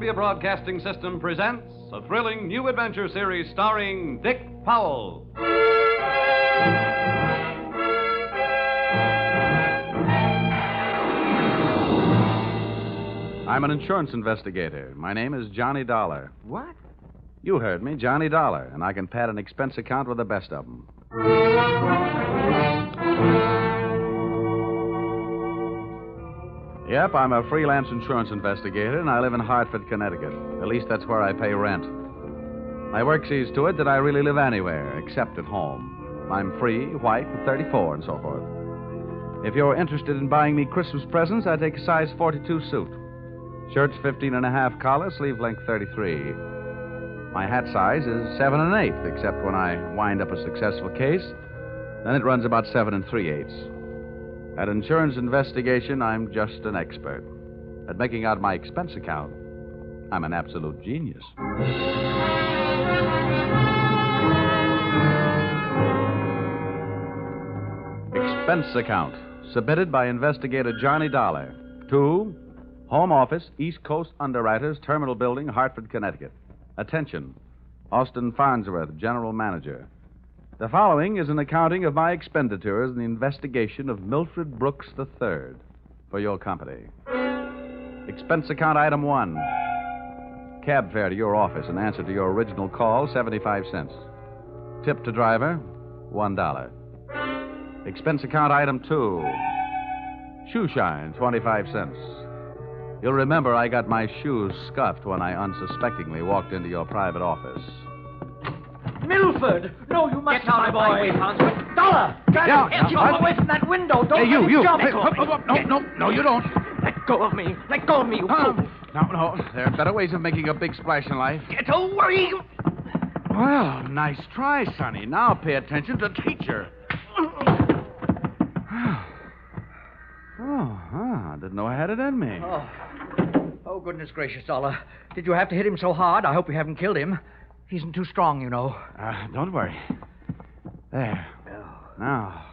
Columbia Broadcasting System presents a thrilling new adventure series starring Dick Powell. I'm an insurance investigator. My name is Johnny Dollar. What? You heard me, Johnny Dollar, and I can pad an expense account with the best of them. Yep, I'm a freelance insurance investigator, and I live in Hartford, Connecticut. At least that's where I pay rent. My work sees to it that I really live anywhere, except at home. I'm free, white, and 34, and so forth. If you're interested in buying me Christmas presents, I take a size 42 suit. Shirt's 15 and a half collar, sleeve length 33. My hat size is 7 1/8, except when I wind up a successful case. Then it runs about 7 3/8. At insurance investigation, I'm just an expert. At making out my expense account, I'm an absolute genius. Expense account, submitted by investigator Johnny Dollar to Home Office, East Coast Underwriters, Terminal Building, Hartford, Connecticut. Attention, Austin Farnsworth, General Manager. The following is an accounting of my expenditures in the investigation of Milford Brooks III for your company. Expense account item 1. Cab fare to your office in answer to your original call, 75 cents. Tip to driver, $1. Expense account item 2. Shoe shine, 25 cents. You'll remember I got my shoes scuffed when I unsuspectingly walked into your private office. Milford! No, you must Get out of my way, Farnsworth. Dollar! Keep away from that window. Don't Hey, you! jump. No, you don't. Let go of me. Let go of me, you fool. No. There are better ways of making a big splash in life. Get away. Well, nice try, Sonny. Now pay attention to teacher. I didn't know I had it in me. Oh, goodness gracious, Dollar. Did you have to hit him so hard? I hope you haven't killed him. He isn't too strong, you know. Don't worry. There. Now,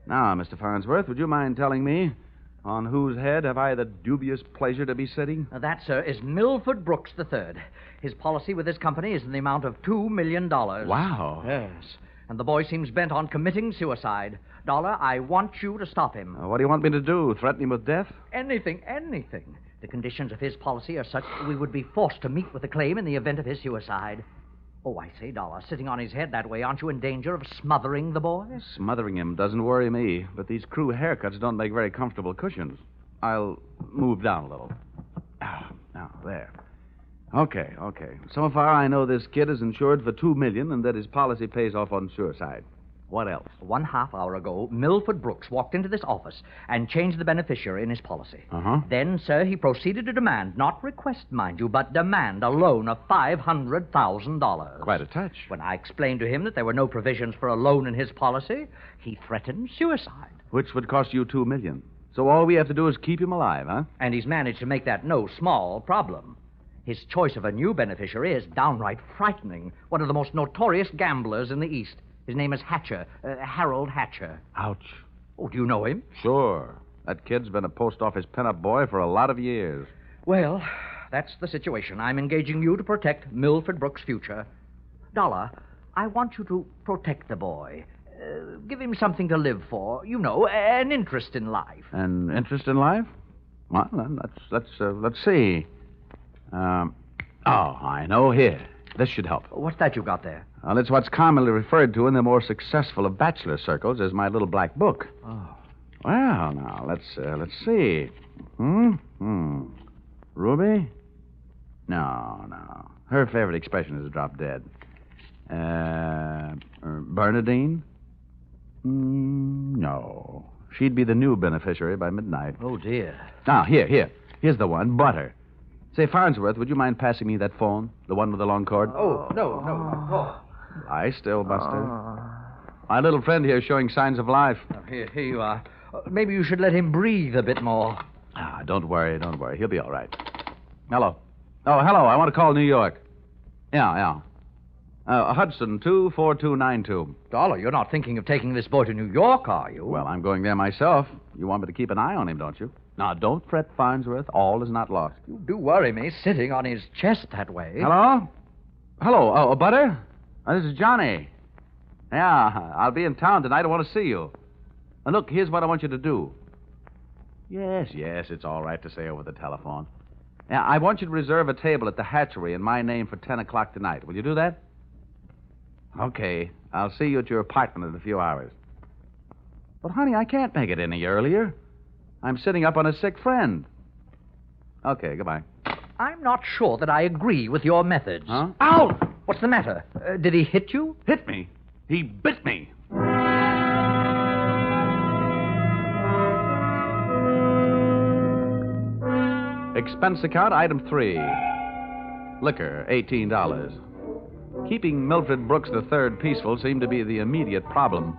Mr. Farnsworth, would you mind telling me on whose head have I the dubious pleasure to be sitting? That, sir, is Milford Brooks III. His policy with this company is in the amount of $2 million. Wow. Yes. And the boy seems bent on committing suicide. Dollar, I want you to stop him. What do you want me to do? Threaten him with death? Anything. The conditions of his policy are such that we would be forced to meet with a claim in the event of his suicide. Oh, I say, Dollar, sitting on his head that way, aren't you in danger of smothering the boy? Smothering him doesn't worry me, but these crew haircuts don't make very comfortable cushions. I'll move down a little. Now, there. Okay. So far, I know this kid is insured for $2 million and that his policy pays off on suicide. What else? 1/2 hour ago, Milford Brooks walked into this office and changed the beneficiary in his policy. Then, sir, he proceeded to demand, not request, mind you, but demand a loan of $500,000. Quite a touch. When I explained to him that there were no provisions for a loan in his policy, he threatened suicide. Which would cost you $2 million. So all we have to do is keep him alive, huh? And he's managed to make that no small problem. His choice of a new beneficiary is downright frightening. One of the most notorious gamblers in the East. His name is Hatcher, Harold Hatcher. Ouch. Oh, do you know him? Sure. That kid's been a post office pinup boy for a lot of years. Well, that's the situation. I'm engaging you to protect Milford Brooks' future. Dollar, I want you to protect the boy. Give him something to live for. You know, an interest in life. An interest in life? Well, then, let's see. I know. Here. This should help. What's that you got there? Well, it's what's commonly referred to in the more successful of bachelor circles as my little black book. Oh. Well, now, let's see. Ruby? No. Her favorite expression is drop dead. Bernadine? No. She'd be the new beneficiary by midnight. Oh, dear. Now, here. Here's the one, Butter. Say, Farnsworth, would you mind passing me that phone? The one with the long cord? Oh, no. Lie still, Buster. My little friend here is showing signs of life. Here you are. Maybe you should let him breathe a bit more. Don't worry. He'll be all right. Hello. Oh, hello. I want to call New York. Yeah. Hudson 24292. Dollar, you're not thinking of taking this boy to New York, are you? Well, I'm going there myself. You want me to keep an eye on him, don't you? Now, don't fret, Farnsworth. All is not lost. You do worry me, sitting on his chest that way. Hello? Hello, Butter? This is Johnny. Yeah, I'll be in town tonight. I want to see you. And look, here's what I want you to do. Yes, it's all right to say over the telephone. Yeah, I want you to reserve a table at the hatchery in my name for 10 o'clock tonight. Will you do that? Okay. I'll see you at your apartment in a few hours. But, honey, I can't make it any earlier. I'm sitting up on a sick friend. Okay, goodbye. I'm not sure that I agree with your methods. Huh? Ow! What's the matter? Did he hit you? Hit me? He bit me. Expense account, item 3. Liquor, $18. Keeping Milford Brooks III peaceful seemed to be the immediate problem,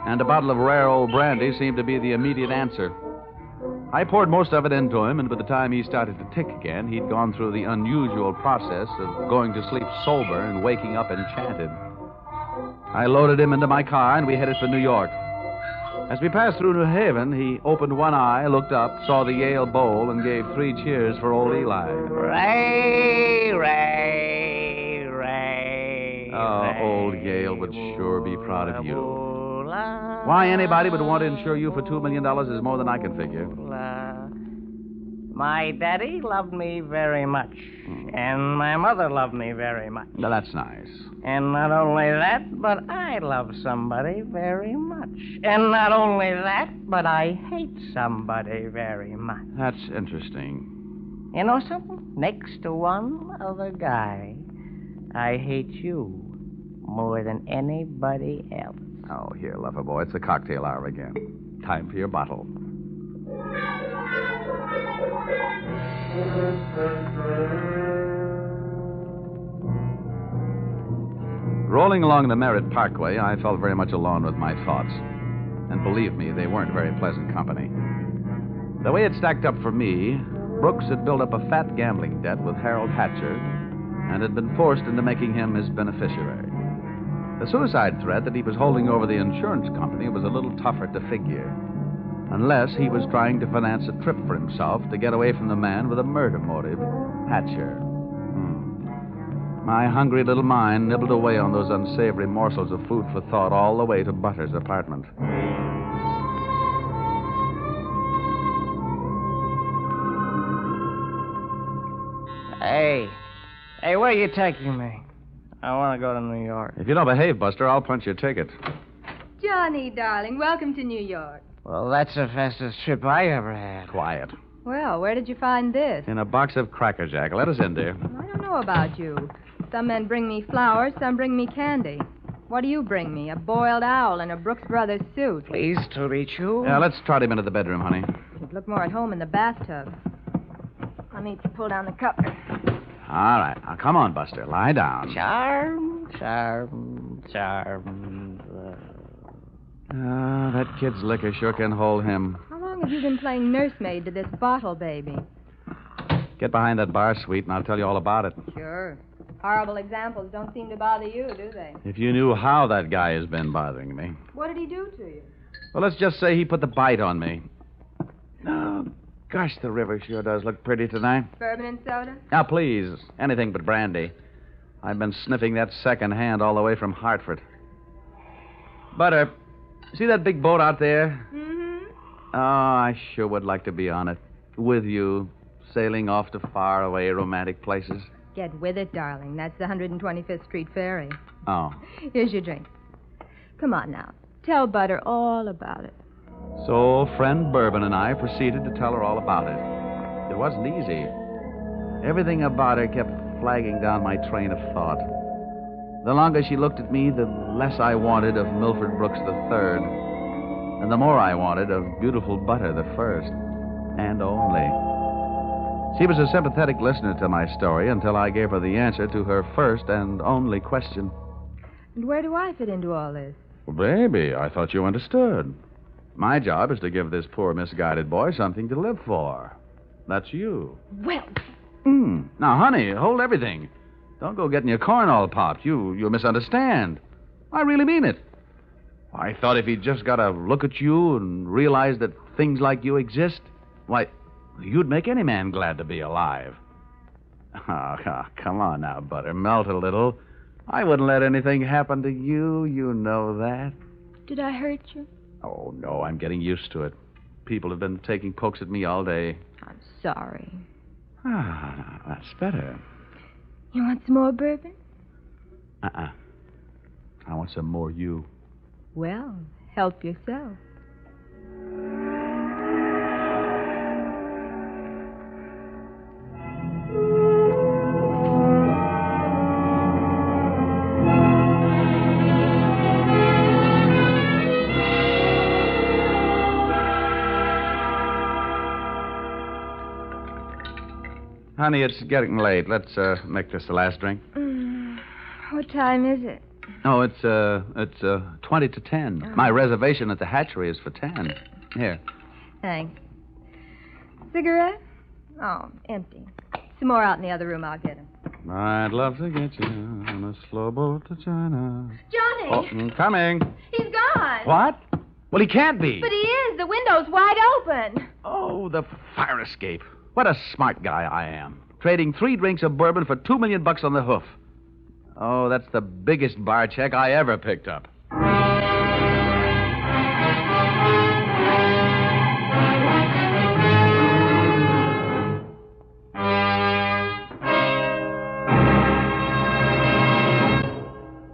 and a bottle of rare old brandy seemed to be the immediate answer. I poured most of it into him, and by the time he started to tick again, he'd gone through the unusual process of going to sleep sober and waking up enchanted. I loaded him into my car, and we headed for New York. As we passed through New Haven, he opened one eye, looked up, saw the Yale Bowl, and gave 3 cheers for old Eli. Ray, Ray, Ray. Oh, old Yale would sure be proud of you. Why anybody would want to insure you for $2 million is more than I can figure. My daddy loved me very much, and my mother loved me very much. Now, that's nice. And not only that, but I love somebody very much. And not only that, but I hate somebody very much. That's interesting. You know something? Next to one other guy, I hate you more than anybody else. Oh, here, lover boy, it's the cocktail hour again. Time for your bottle. Rolling along the Merritt Parkway, I felt very much alone with my thoughts. And believe me, they weren't very pleasant company. The way it stacked up for me, Brooks had built up a fat gambling debt with Harold Hatcher and had been forced into making him his beneficiary. The suicide threat that he was holding over the insurance company was a little tougher to figure, unless he was trying to finance a trip for himself to get away from the man with a murder motive, Hatcher. My hungry little mind nibbled away on those unsavory morsels of food for thought all the way to Butter's apartment. Hey, where are you taking me? I want to go to New York. If you don't behave, Buster, I'll punch your ticket. Johnny, darling, welcome to New York. Well, that's the fastest trip I ever had. Quiet. Well, where did you find this? In a box of Cracker Jack. Let us in, dear. I don't know about you. Some men bring me flowers, some bring me candy. What do you bring me? A boiled owl in a Brooks Brothers suit. Pleased to meet you. Yeah, let's trot him into the bedroom, honey. You'd look more at home in the bathtub. I'll need to pull down the cover. All right. Now, come on, Buster. Lie down. Charm. That kid's liquor sure can hold him. How long have you been playing nursemaid to this bottle, baby? Get behind that bar, sweet, and I'll tell you all about it. Sure. Horrible examples don't seem to bother you, do they? If you knew how that guy has been bothering me. What did he do to you? Well, let's just say he put the bite on me. Oh, gosh, the river sure does look pretty tonight. Bourbon and soda? Now, please, anything but brandy. I've been sniffing that second hand all the way from Hartford. Butter, see that big boat out there? Mm-hmm. Oh, I sure would like to be on it. With you, sailing off to faraway romantic places. Get with it, darling. That's the 125th Street Ferry. Oh. Here's your drink. Come on now. Tell Butter all about it. So, friend Bourbon and I proceeded to tell her all about it. It wasn't easy. Everything about her kept flagging down my train of thought. The longer she looked at me, the less I wanted of Milford Brooks III, and the more I wanted of beautiful Butter the first, and only. She was a sympathetic listener to my story until I gave her the answer to her first and only question. And where do I fit into all this? Well, baby, I thought you understood. My job is to give this poor misguided boy something to live for. That's you. Well... Now, honey, hold everything. Don't go getting your corn all popped. You misunderstand. I really mean it. I thought if he'd just got to look at you and realize that things like you exist, why, you'd make any man glad to be alive. Oh, come on now, Butter. Melt a little. I wouldn't let anything happen to you. You know that. Did I hurt you? Oh, no, I'm getting used to it. People have been taking pokes at me all day. I'm sorry. Ah, that's better. You want some more bourbon? I want some more you. Well, help yourself. Honey, it's getting late. Let's make this the last drink. What time is it? Oh, it's 20 to 10. Oh. My reservation at the hatchery is for 10. Here. Thanks. Cigarette? Oh, empty. Some more out in the other room. I'll get them. I'd love to get you on a slow boat to China. Johnny! Oh, I'm coming. He's gone. What? Well, he can't be. But he is. The window's wide open. Oh, the fire escape. What a smart guy I am. Trading 3 drinks of bourbon for $2 million on the hoof. Oh, that's the biggest bar check I ever picked up.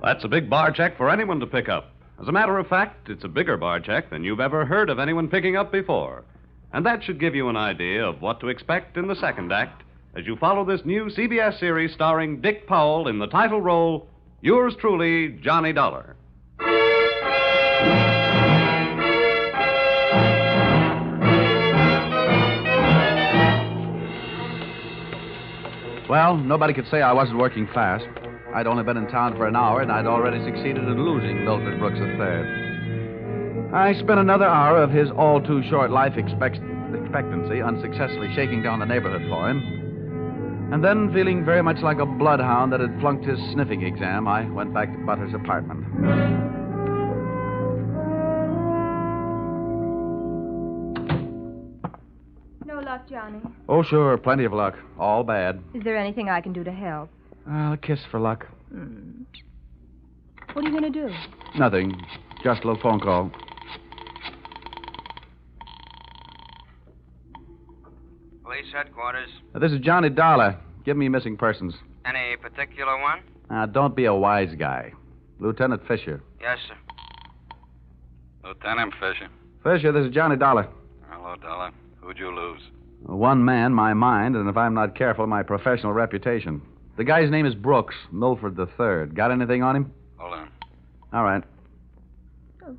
That's a big bar check for anyone to pick up. As a matter of fact, it's a bigger bar check than you've ever heard of anyone picking up before. And that should give you an idea of what to expect in the second act as you follow this new CBS series starring Dick Powell in the title role, yours truly, Johnny Dollar. Well, nobody could say I wasn't working fast. I'd only been in town for an hour, and I'd already succeeded in losing Milford Brooks III. I spent another hour of his all-too-short life expectancy unsuccessfully shaking down the neighborhood for him. And then, feeling very much like a bloodhound that had flunked his sniffing exam, I went back to Butter's apartment. No luck, Johnny. Oh, sure, plenty of luck. All bad. Is there anything I can do to help? A kiss for luck. What are you going to do? Nothing. Just a little phone call. Police headquarters. This is Johnny Dollar. Give me missing persons. Any particular one? Don't be a wise guy. Lieutenant Fisher. Yes, sir. Lieutenant Fisher. Fisher, this is Johnny Dollar. Hello, Dollar. Who'd you lose? One man, my mind, and if I'm not careful, my professional reputation. The guy's name is Brooks, Milford III. Got anything on him? Hold on. All right. Oh,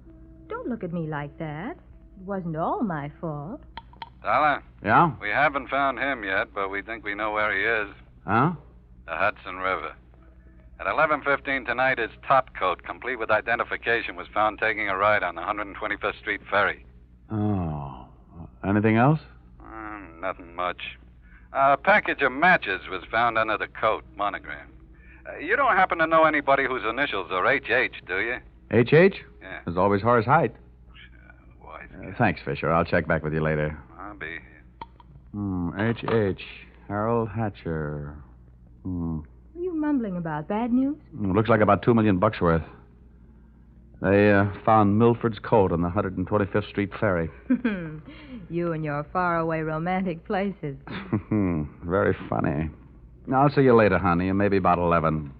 don't look at me like that. It wasn't all my fault. Dollar? Yeah? We haven't found him yet, but we think we know where he is. Huh? The Hudson River. At 11:15 tonight, his top coat, complete with identification, was found taking a ride on the 125th Street ferry. Oh. Anything else? Nothing much. A package of matches was found under the coat, monogram. You don't happen to know anybody whose initials are H.H., do you? H.H.? Yeah. There's always Horace Height. Wise. Thanks, Fisher. I'll check back with you later. I'll be here. H.H. Harold Hatcher. What are you mumbling about? Bad news? Looks like about $2 million worth. They found Milford's coat on the 125th Street ferry. You and your faraway romantic places. Very funny. I'll see you later, honey, and maybe about 11.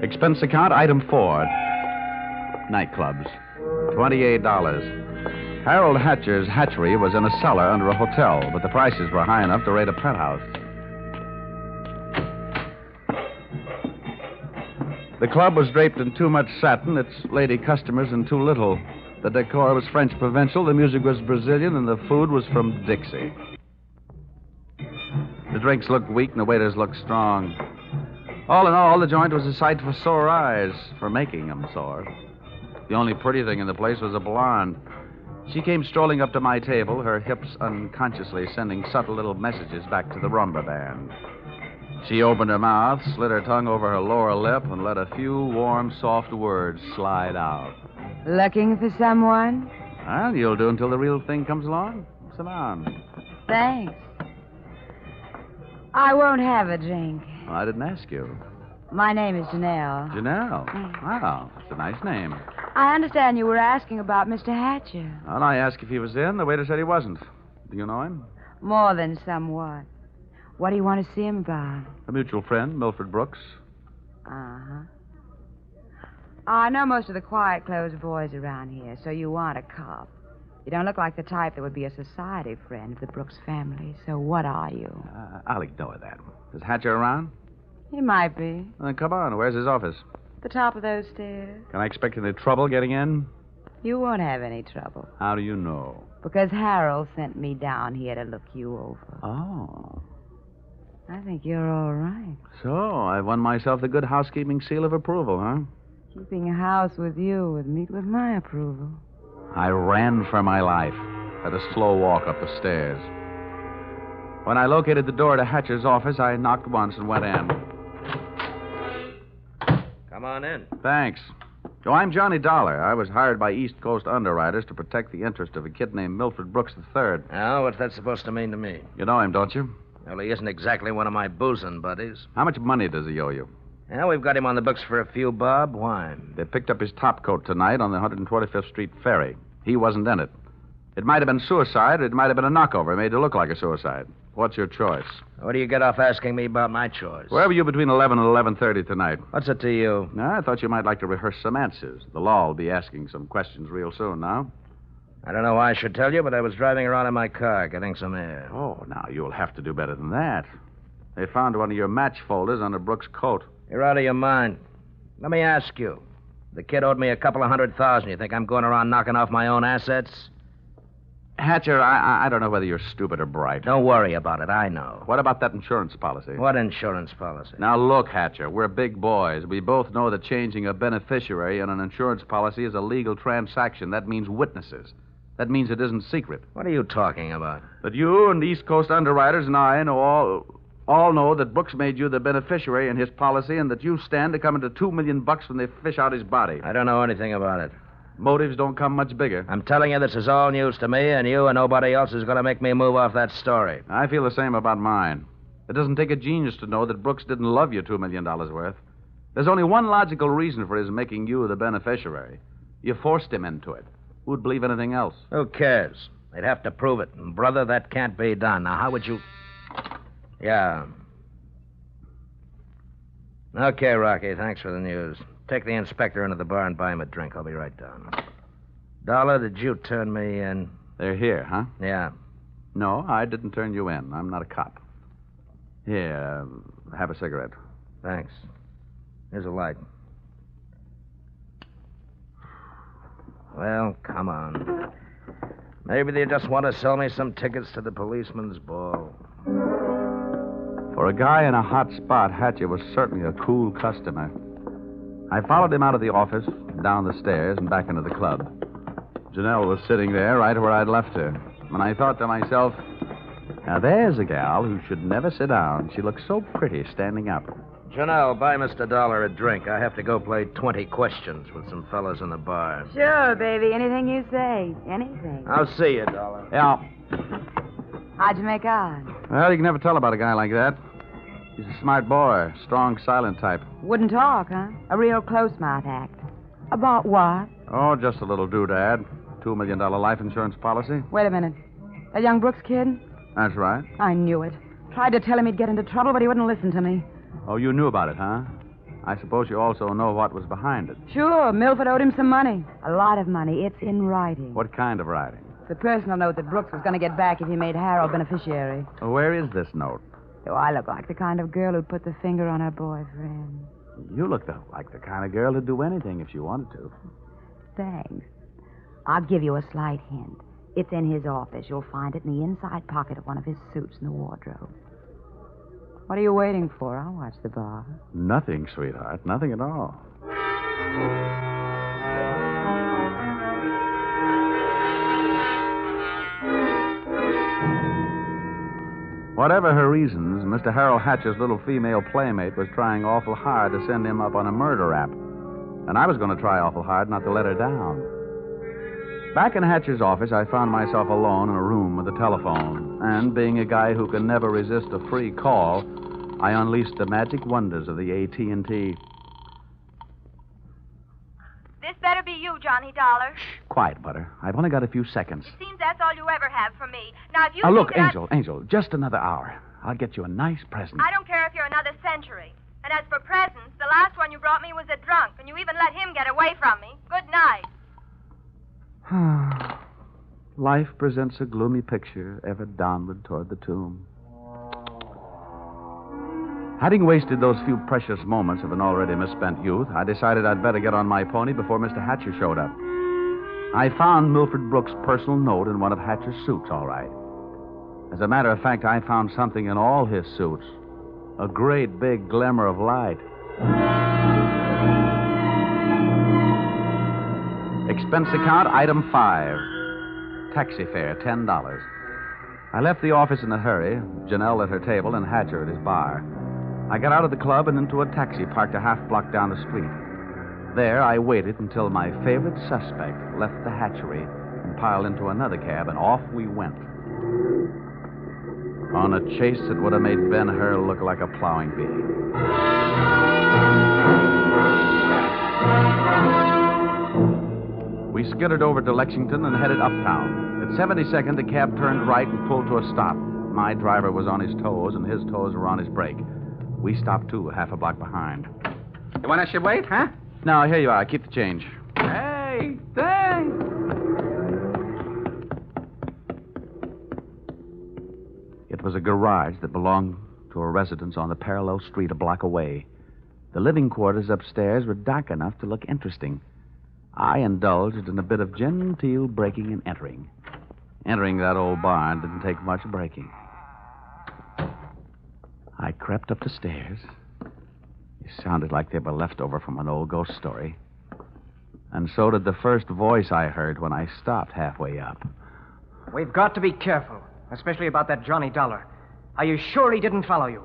Expense account, item 4. Nightclubs. $28. Harold Hatcher's hatchery was in a cellar under a hotel, but the prices were high enough to rate a penthouse. The club was draped in too much satin, its lady customers in too little. The decor was French provincial, the music was Brazilian, and the food was from Dixie. The drinks looked weak and the waiters looked strong. All in all, the joint was a sight for sore eyes, for making them sore. The only pretty thing in the place was a blonde. She came strolling up to my table, her hips unconsciously sending subtle little messages back to the rumba band. She opened her mouth, slid her tongue over her lower lip, and let a few warm, soft words slide out. Looking for someone? Well, you'll do until the real thing comes along. Sit down. Thanks. I won't have a drink. Well, I didn't ask you. My name is Janelle. Janelle? Wow, that's a nice name. I understand you were asking about Mr. Hatcher. Well, I asked if he was in. The waiter said he wasn't. Do you know him? More than somewhat. What do you want to see him about? A mutual friend, Milford Brooks. Uh-huh. I know most of the quiet-clothes boys around here, so you want a cop. You don't look like the type that would be a society friend of the Brooks family, so what are you? I'll ignore that. Is Hatcher around? He might be. Well, then come on. Where's his office? The top of those stairs. Can I expect any trouble getting in? You won't have any trouble. How do you know? Because Harold sent me down here to look you over. Oh. I think you're all right. So, I've won myself the good housekeeping seal of approval, huh? Keeping a house with you would meet with my approval. I ran for my life at a slow walk up the stairs. When I located the door to Hatcher's office, I knocked once and went in. Come on in. Thanks. Oh, I'm Johnny Dollar. I was hired by East Coast underwriters to protect the interest of a kid named Milford Brooks III. Now, what's that supposed to mean to me? You know him, don't you? Well, he isn't exactly one of my boozing buddies. How much money does he owe you? Yeah, we've got him on the books for a few bob. Why? They picked up his topcoat tonight on the 125th Street ferry. He wasn't in it. It might have been suicide, or it might have been a knockover made to look like a suicide. What's your choice? What do you get off asking me about my choice? Where were you between 11 and 11:30 tonight? What's it to you? I thought you might like to rehearse some answers. The law will be asking some questions real soon now. I don't know why I should tell you, but I was driving around in my car getting some air. Oh, now, you'll have to do better than that. They found one of your match folders under Brooks' coat. You're out of your mind. Let me ask you. The kid owed me a couple of $100,000. You think I'm going around knocking off my own assets? Hatcher, I don't know whether you're stupid or bright. Don't worry about it. I know. What about that insurance policy? What insurance policy? Now, look, Hatcher, we're big boys. We both know that changing a beneficiary in an insurance policy is a legal transaction. That means witnesses. That means it isn't secret. What are you talking about? But you and East Coast underwriters and I know all know that Brooks made you the beneficiary in his policy and that you stand to come into $2 million when they fish out his body. I don't know anything about it. Motives don't come much bigger. I'm telling you this is all news to me, and you and nobody else is going to make me move off that story. I feel the same about mine. It doesn't take a genius to know that Brooks didn't love you $2 million worth. There's only one logical reason for his making you the beneficiary. You forced him into it. Who'd believe anything else? Who cares? They'd have to prove it. And, brother, that can't be done. Now, how would you... Yeah. Okay, Rocky, thanks for the news. Take the inspector into the bar and buy him a drink. I'll be right down. Dollar, did you turn me in? They're here, huh? Yeah. No, I didn't turn you in. I'm not a cop. Here, have a cigarette. Thanks. Here's a light. Well, come on. Maybe they just want to sell me some tickets to the policeman's ball. For a guy in a hot spot, Hatcher was certainly a cool customer. I followed him out of the office, down the stairs, and back into the club. Janelle was sitting there right where I'd left her. And I thought to myself, now there's a gal who should never sit down. She looks so pretty standing up. Janelle, buy Mr. Dollar a drink. I have to go play 20 questions with some fellas in the bar. Sure, baby. Anything you say. Anything. I'll see you, Dollar. Yeah. How'd you make out? Well, you can never tell about a guy like that. He's a smart boy, strong, silent type. Wouldn't talk, huh? A real close-mouth act. About what? Oh, just a little doodad. $2 million life insurance policy. Wait a minute. That young Brooks kid? That's right. I knew it. Tried to tell him he'd get into trouble, but he wouldn't listen to me. Oh, you knew about it, huh? I suppose you also know what was behind it. Sure, Milford owed him some money. A lot of money. It's in writing. What kind of writing? It's a personal note that Brooks was going to get back if he made Harold beneficiary. Well, where is this note? Do I look like the kind of girl who'd put the finger on her boyfriend? You look like the kind of girl who'd do anything if she wanted to. Thanks. I'll give you a slight hint. It's in his office. You'll find it in the inside pocket of one of his suits in the wardrobe. What are you waiting for? I'll watch the bar. Nothing, sweetheart. Nothing at all. Whatever her reasons, Mr. Harold Hatcher's little female playmate was trying awful hard to send him up on a murder rap. And I was going to try awful hard not to let her down. Back in Hatcher's office, I found myself alone in a room with a telephone. And being a guy who can never resist a free call, I unleashed the magic wonders of the AT&T. This better be you, Johnny Dollar. Shh, quiet, Butter. I've only got a few seconds. It seems that's all you ever have for me. Now, if you Look, think that Angel, just another hour. I'll get you a nice present. I don't care if you're another century. And as for presents, the last one you brought me was a drunk, and you even let him get away from me. Good night. Life presents a gloomy picture, ever downward toward the tomb. Having wasted those few precious moments of an already misspent youth, I decided I'd better get on my pony before Mr. Hatcher showed up. I found Milford Brooks' personal note in one of Hatcher's suits, all right. As a matter of fact, I found something in all his suits. A great big glimmer of light. Expense account, item 5. Taxi fare, $10. I left the office in a hurry, Janelle at her table and Hatcher at his bar. I got out of the club and into a taxi parked a half block down the street. There, I waited until my favorite suspect left the hatchery and piled into another cab, and off we went. On a chase that would have made Ben-Hur look like a plowing bee. We skittered over to Lexington and headed uptown. At 72nd, the cab turned right and pulled to a stop. My driver was on his toes, and his toes were on his brake. We stopped, too, half a block behind. You want us to wait, huh? No, here you are. Keep the change. Hey, thanks. It was a garage that belonged to a residence on the parallel street a block away. The living quarters upstairs were dark enough to look interesting. I indulged in a bit of genteel breaking and entering. Entering that old barn didn't take much breaking. I crept up the stairs. It sounded like they were left over from an old ghost story. And so did the first voice I heard when I stopped halfway up. We've got to be careful, especially about that Johnny Dollar. Are you sure he didn't follow you?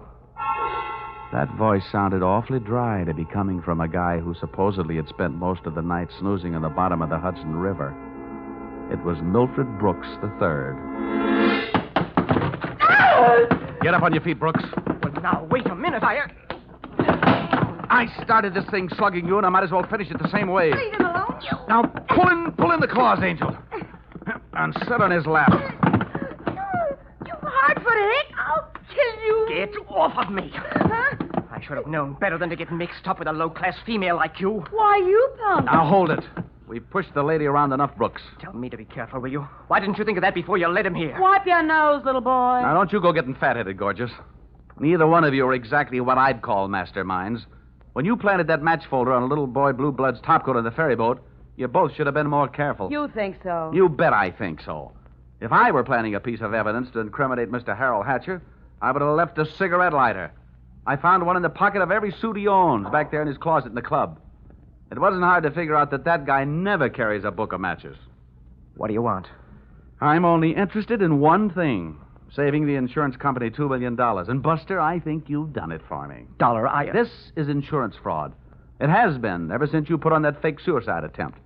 That voice sounded awfully dry to be coming from a guy who supposedly had spent most of the night snoozing in the bottom of the Hudson River. It was Milford Brooks III. Get up on your feet, Brooks. Well, now, wait a minute. I started this thing slugging you, and I might as well finish it the same way. Leave him alone. Now, pull in the claws, Angel. And sit on his lap. You hard-footed. I'll kill you. Get off of me. Huh? I should have known better than to get mixed up with a low-class female like you. Why, you punk. Now, hold it. We pushed the lady around enough, Brooks. Tell me to be careful, will you? Why didn't you think of that before you led him here? Wipe your nose, little boy. Now, don't you go getting fat-headed, gorgeous. Neither one of you are exactly what I'd call masterminds. When you planted that match folder on a little boy Blue Blood's topcoat on the ferry boat, you both should have been more careful. You think so? You bet I think so. If I were planning a piece of evidence to incriminate Mr. Harold Hatcher, I would have left a cigarette lighter. I found one in the pocket of every suit he owns back there in his closet in the club. It wasn't hard to figure out that guy never carries a book of matches. What do you want? I'm only interested in one thing. Saving the insurance company $2 million. And, Buster, I think you've done it for me. Dollar, This is insurance fraud. It has been ever since you put on that fake suicide attempt.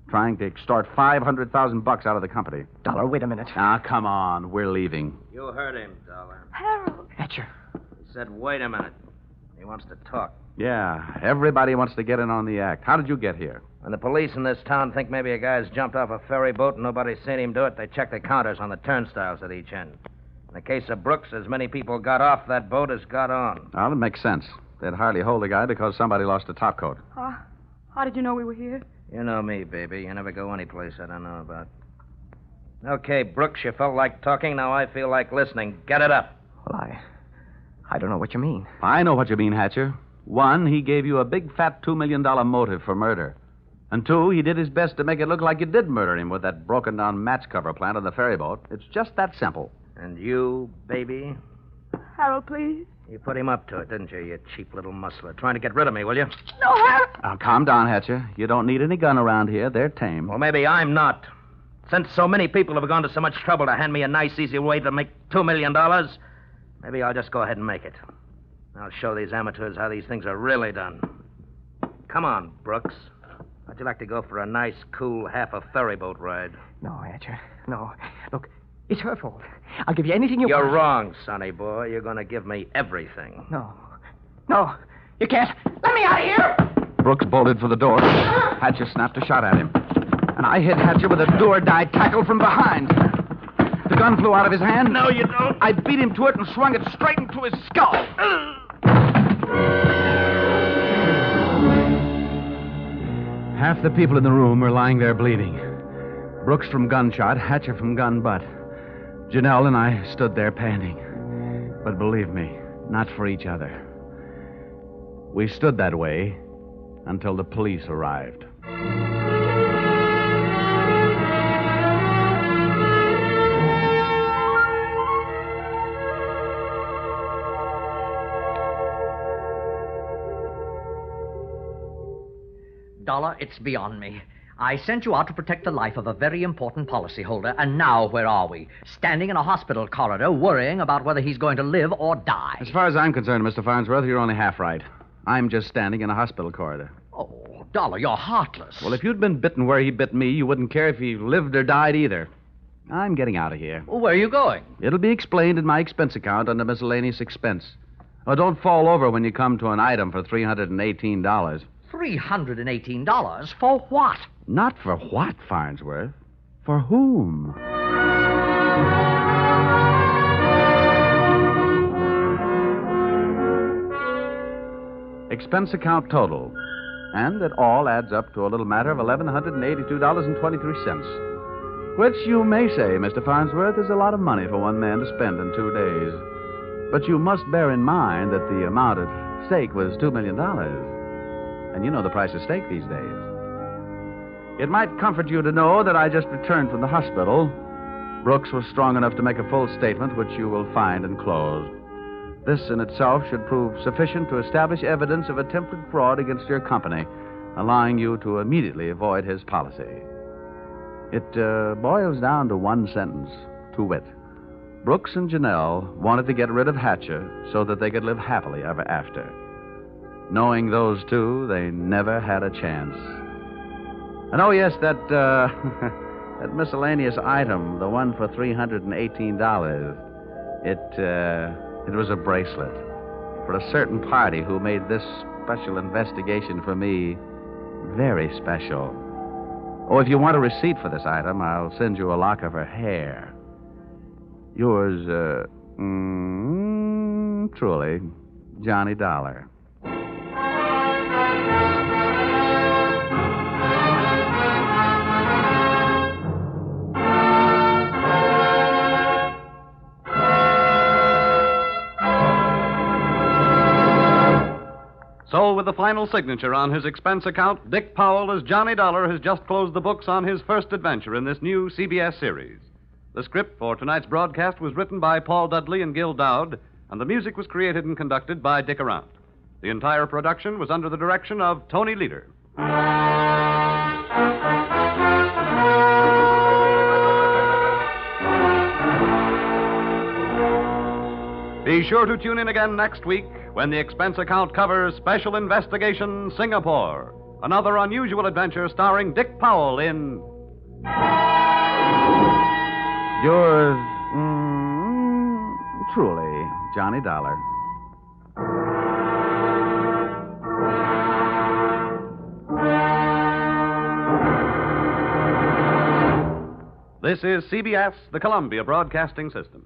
Trying to extort $500,000 out of the company. Dollar, wait a minute. Ah, come on. We're leaving. You heard him, Dollar. Harold. Hatcher. He said, wait a minute. He wants to talk. Yeah, everybody wants to get in on the act. How did you get here? When the police in this town think maybe a guy's jumped off a ferry boat and nobody's seen him do it, they check the counters on the turnstiles at each end. In the case of Brooks, as many people got off that boat as got on. Well, it makes sense. They'd hardly hold the guy because somebody lost a topcoat. How did you know we were here? You know me, baby. You never go any place I don't know about. Okay, Brooks, you felt like talking. Now I feel like listening. Get it up. Well, I don't know what you mean. I know what you mean, Hatcher. One, he gave you a big fat $2 million motive for murder. And two, he did his best to make it look like you did murder him with that broken-down match cover plant on the ferry boat. It's just that simple. And you, baby? Harold, please. You put him up to it, didn't you, you cheap little muscler? Trying to get rid of me, will you? No, Harold. Now, calm down, Hatcher. You don't need any gun around here. They're tame. Well, maybe I'm not. Since so many people have gone to so much trouble to hand me a nice, easy way to make $2 million, Maybe I'll just go ahead and make it. I'll show these amateurs how these things are really done. Come on, Brooks. How'd you like to go for a nice, cool, half a ferry boat ride? No, Hatcher, no. Look, it's her fault. I'll give you anything you You're want. wrong, sonny boy. You're going to give me everything. No, you can't. Let me out of here! Brooks bolted for the door. Hatcher snapped a shot at him. And I hit Hatcher with a do-or-die tackle from behind. The gun flew out of his hand. No, you don't. I beat him to it and swung it straight into his skull. Half the people in the room were lying there bleeding. Brooks from gunshot, Hatcher from gun butt. Janelle and I stood there panting. But believe me, not for each other. We stood that way until the police arrived. Dollar, it's beyond me. I sent you out to protect the life of a very important policyholder, and now where are we? Standing in a hospital corridor, worrying about whether he's going to live or die. As far as I'm concerned, Mr. Farnsworth, you're only half right. I'm just standing in a hospital corridor. Oh, Dollar, you're heartless. Well, if you'd been bitten where he bit me, you wouldn't care if he lived or died either. I'm getting out of here. Well, where are you going? It'll be explained in my expense account under miscellaneous expense. Oh, don't fall over when you come to an item for $318. $318? For what? Not for what, Farnsworth? For whom? Expense account total. And it all adds up to a little matter of $1,182.23. Which you may say, Mr. Farnsworth, is a lot of money for one man to spend in 2 days. But you must bear in mind that the amount at stake was $2 million. And you know the price of steak these days. It might comfort you to know that I just returned from the hospital. Brooks was strong enough to make a full statement, which you will find enclosed. This in itself should prove sufficient to establish evidence of attempted fraud against your company, allowing you to immediately avoid his policy. It boils down to one sentence, to wit. Brooks and Janelle wanted to get rid of Hatcher so that they could live happily ever after. Knowing those two, they never had a chance. And oh, yes, that that miscellaneous item, the one for $318, it was a bracelet for a certain party who made this special investigation for me very special. Oh, if you want a receipt for this item, I'll send you a lock of her hair. Yours, truly, Johnny Dollar. So, with the final signature on his expense account, Dick Powell as Johnny Dollar has just closed the books on his first adventure in this new CBS series. The script for tonight's broadcast was written by Paul Dudley and Gil Dowd, and the music was created and conducted by Dick Arant. The entire production was under the direction of Tony Leader. Be sure to tune in again next week when the expense account covers Special Investigation Singapore, another unusual adventure starring Dick Powell in... Yours, truly, Johnny Dollar. This is CBS, the Columbia Broadcasting System.